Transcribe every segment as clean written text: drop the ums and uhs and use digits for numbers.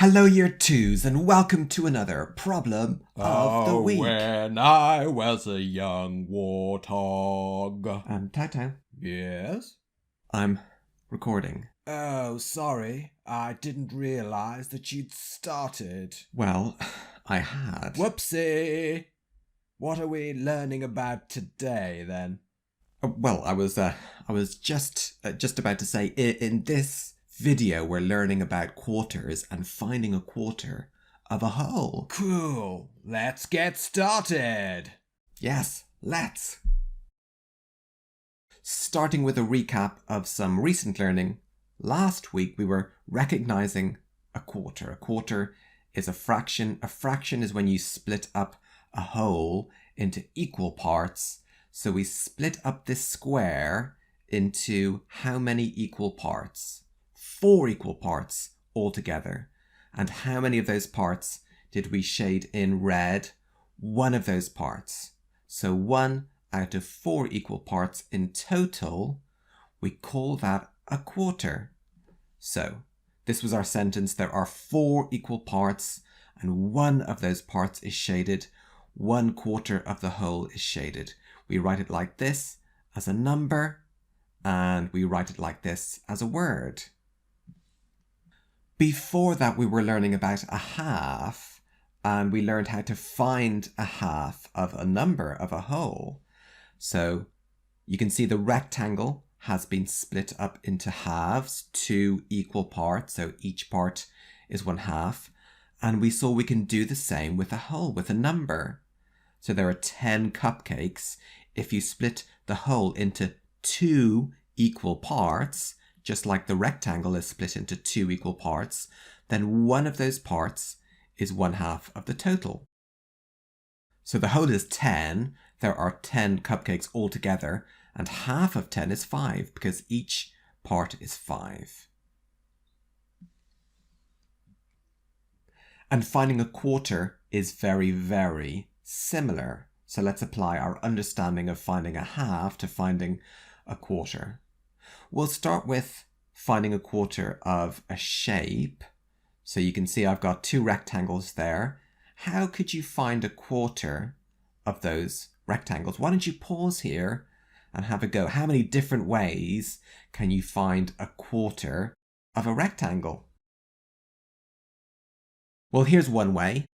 Hello, Year 2s, and welcome to another Problem of the Week. When I was a young warthog. Tautau. Yes? I'm recording. Oh, sorry. I didn't realise that you'd started. Well, I had. Whoopsie! What are we learning about today, then? Well, I was just about to say, in this video, we're learning about quarters and finding a quarter of a whole. Cool. Let's get started. Yes, let's. Starting with a recap of some recent learning. Last week, we were recognizing a quarter. A quarter is a fraction. A fraction is when you split up a whole into equal parts. So we split up this square into how many equal parts? 4 equal parts altogether. And how many of those parts did we shade in red? 1 of those parts. So 1 out of 4 equal parts in total, we call that a quarter. So this was our sentence. There are 4 equal parts and 1 of those parts is shaded. 1/4 of the whole is shaded. We write it like this as a number, and we write it like this as a word. Before that, we were learning about a half, and we learned how to find a half of a number of a whole. So you can see the rectangle has been split up into halves, 2 equal parts, so each part is 1/2. And we saw we can do the same with a whole, with a number. So there are 10 cupcakes. If you split the whole into 2 equal parts, just like the rectangle is split into 2 equal parts, then 1 of those parts is 1/2 of the total. So the whole is 10. There are 10 cupcakes altogether, and half of 10 is 5 because each part is 5. And finding a quarter is very, very similar. So let's apply our understanding of finding a half to finding a quarter. We'll start with finding a quarter of a shape. So you can see I've got 2 rectangles there. How could you find a quarter of those rectangles? Why don't you pause here and have a go? How many different ways can you find a quarter of a rectangle? Well, here's one way.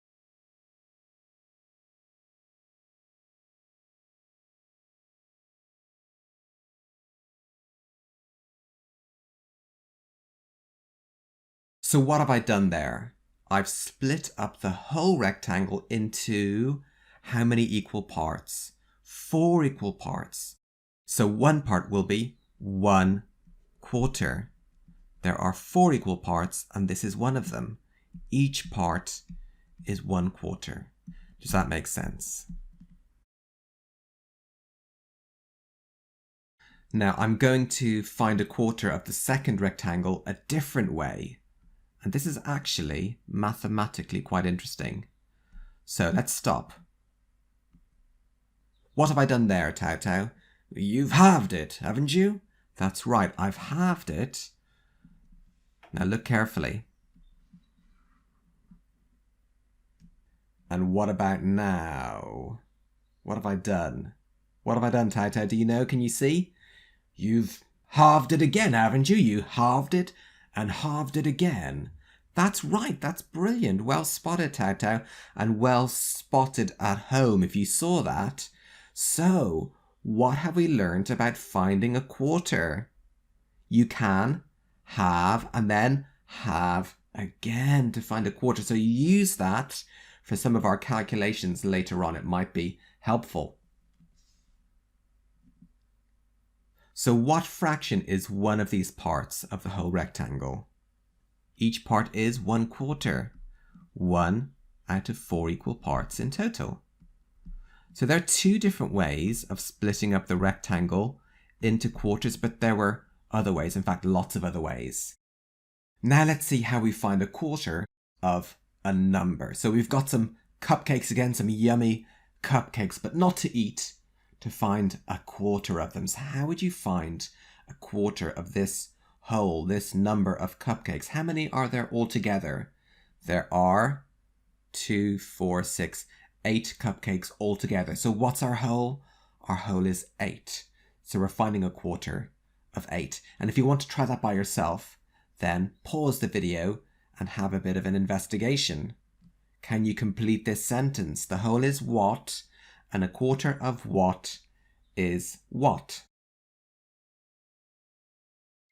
So what have I done there? I've split up the whole rectangle into how many equal parts? 4 equal parts. So 1 part will be 1/4. There are 4 equal parts, and this is one of them. Each part is 1/4. Does that make sense? Now I'm going to find a quarter of the second rectangle a different way. And this is actually mathematically quite interesting. So let's stop. What have I done there, Tautau? You've halved it, haven't you? That's right, I've halved it. Now look carefully. And what about now? What have I done? What have I done, Tautau? Do you know? Can you see? You've halved it again, haven't you? You halved it and halved it again. That's right, that's brilliant. Well spotted, Tautau, and well spotted at home if you saw that. So, what have we learned about finding a quarter? You can have and then have again to find a quarter. So you use that for some of our calculations later on. It might be helpful. So what fraction is one of these parts of the whole rectangle? Each part is 1/4. 1 out of 4 equal parts in total. So there are 2 different ways of splitting up the rectangle into quarters, but there were other ways, in fact, lots of other ways. Now let's see how we find a quarter of a number. So we've got some cupcakes again, some yummy cupcakes, but not to eat, to find a quarter of them. So how would you find a quarter of this whole, this number of cupcakes? How many are there altogether? there are 2, 4, 6, 8 cupcakes altogether. So what's our whole? Our whole is 8. So we're finding a quarter of 8. And if you want to try that by yourself, then pause the video and have a bit of an investigation. Can you complete this sentence? The whole is what, and a quarter of what is what?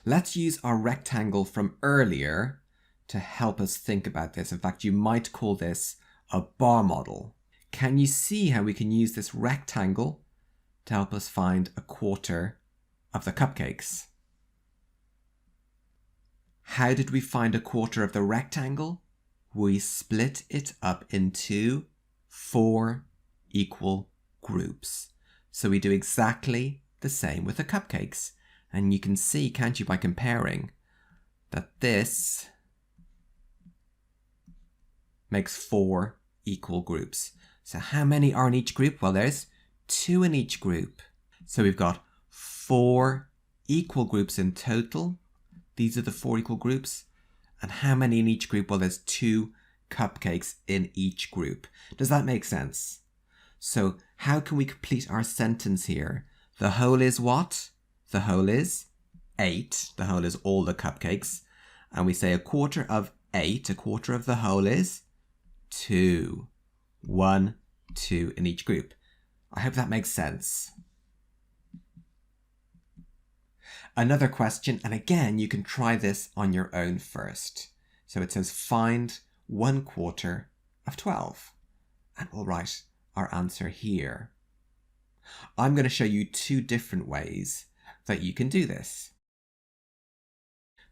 Let's use our rectangle from earlier to help us think about this. In fact, you might call this a bar model. Can you see how we can use this rectangle to help us find a quarter of the cupcakes? How did we find a quarter of the rectangle? We split it up into 4 equal groups. So we do exactly the same with the cupcakes. And you can see, can't you, by comparing, that this makes 4 equal groups. So how many are in each group? Well, there's 2 in each group. So we've got 4 equal groups in total. These are the 4 equal groups. And how many in each group? Well, there's 2 cupcakes in each group. Does that make sense? So how can we complete our sentence here? The whole is what? The whole is 8. The whole is all the cupcakes. And we say a quarter of 8, a quarter of the whole is 2. 1, 2 in each group. I hope that makes sense. Another question, and again, you can try this on your own first. So it says find 1/4 of 12. And we'll write our answer here. I'm going to show you 2 different ways that you can do this.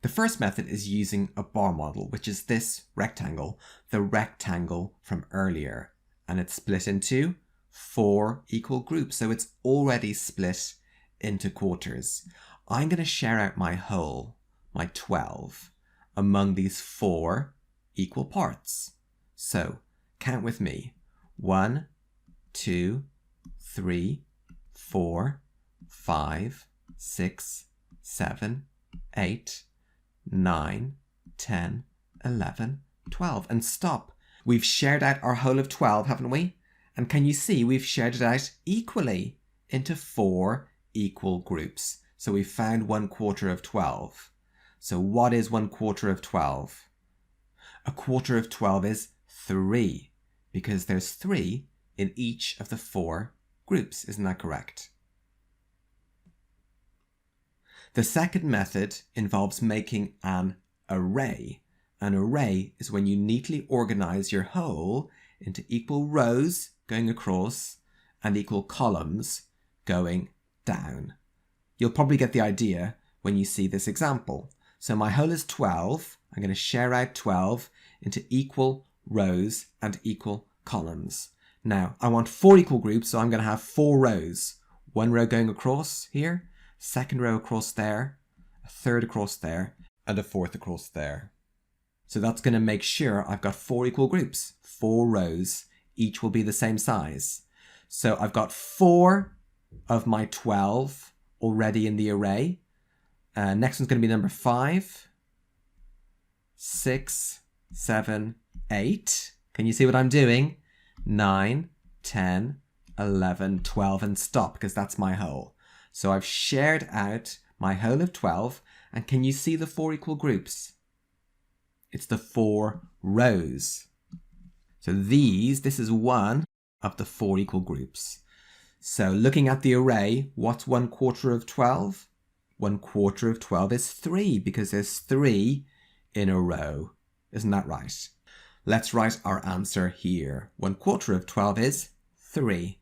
The first method is using a bar model, which is this rectangle, the rectangle from earlier. And it's split into 4 equal groups. So it's already split into quarters. I'm going to share out my whole, my 12, among these 4 equal parts. So count with me. 1, 2, 3, 4, 5, 6, 7, 8, 9, 10, 11, 12. And stop. We've shared out our whole of 12, haven't we? And can you see we've shared it out equally into 4 equal groups. So we've found 1/4 of 12. So what is 1/4 of 12? A quarter of 12 is 3, because there's 3 in each of the 4 groups. Isn't that correct? The second method involves making an array. An array is when you neatly organize your whole into equal rows going across and equal columns going down. You'll probably get the idea when you see this example. So my whole is 12. I'm going to share out 12 into equal rows and equal columns. Now, I want 4 equal groups, so I'm going to have 4 rows. 1 row going across here, 2nd row across there, a 3rd across there, and a 4th across there. So that's going to make sure I've got 4 equal groups, 4 rows. Each will be the same size. So I've got 4 of my 12 already in the array. Next one's going to be number 5, 6, 7, 8. Can you see what I'm doing? 9, 10, 11, 12, and stop, because that's my whole. So I've shared out my whole of 12, and can you see the 4 equal groups? It's the 4 rows. So this is one of the 4 equal groups. So looking at the array, what's 1/4 of 12? 1/4 of 12 is 3, because there's 3 in a row. Isn't that right? Let's write our answer here. 1/4 of 12 is 3.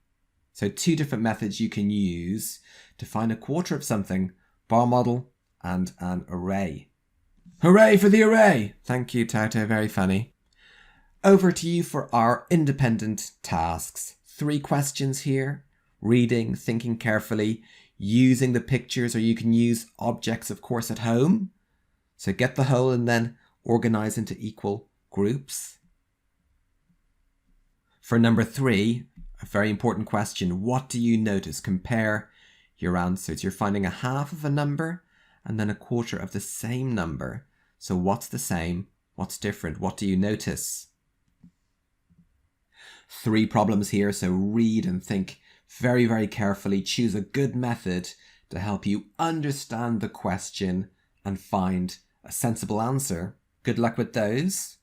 So 2 different methods you can use to find a quarter of something: bar model and an array. Hooray for the array! Thank you, Tautau, very funny. Over to you for our independent tasks. 3 questions here. Reading, thinking carefully, using the pictures, or you can use objects, of course, at home. So get the whole and then organize into equal groups. For number 3, a very important question. What do you notice? Compare your answers. You're finding a half of a number and then a quarter of the same number. So what's the same? What's different? What do you notice? 3 problems here, so read and think very, very carefully. Choose a good method to help you understand the question and find a sensible answer. Good luck with those.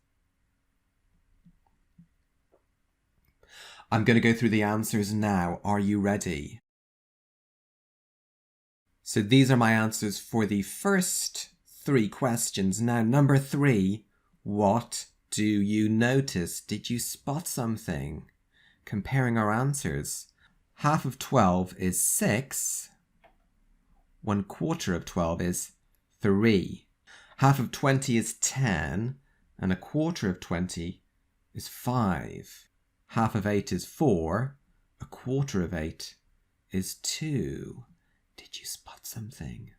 I'm going to go through the answers now. Are you ready? So these are my answers for the first 3 questions. Now, number 3, what do you notice? Did you spot something? Comparing our answers. Half of 12 is 6. 1/4 of 12 is 3. Half of 20 is 10. And 1/4 of 20 is 5. Half of 8 is 4. 1/4 of 8 is 2. Did you spot something?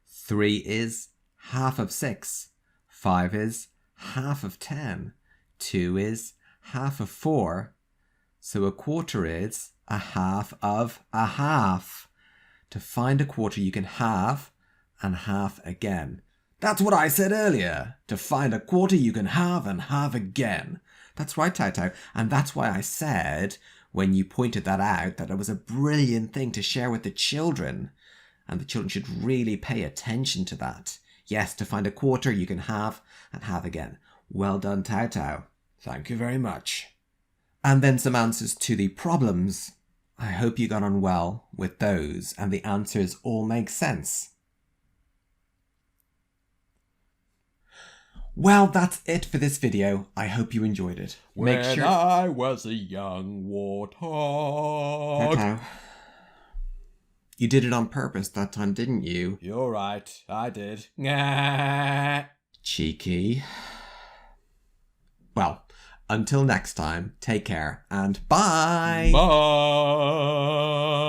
3 is half of 6. 5 is half of 10. 2 is half of 4. So 1/4 is a half of a half. To find 1/4, you can halve and halve again. That's what I said earlier. To find 1/4, you can halve and halve again. That's right, Tautau. And that's why I said, when you pointed that out, that it was a brilliant thing to share with the children. And the children should really pay attention to that. Yes, to find 1/4, you can halve and halve again. Well done, Tautau. Thank you very much. And then some answers to the problems. I hope you got on well with those and the answers all make sense. Well, that's it for this video. I hope you enjoyed it. When I was a young warthog. Tautau. You did it on purpose that time, didn't you? You're right, I did. Cheeky. Well, until next time, take care and bye! Bye!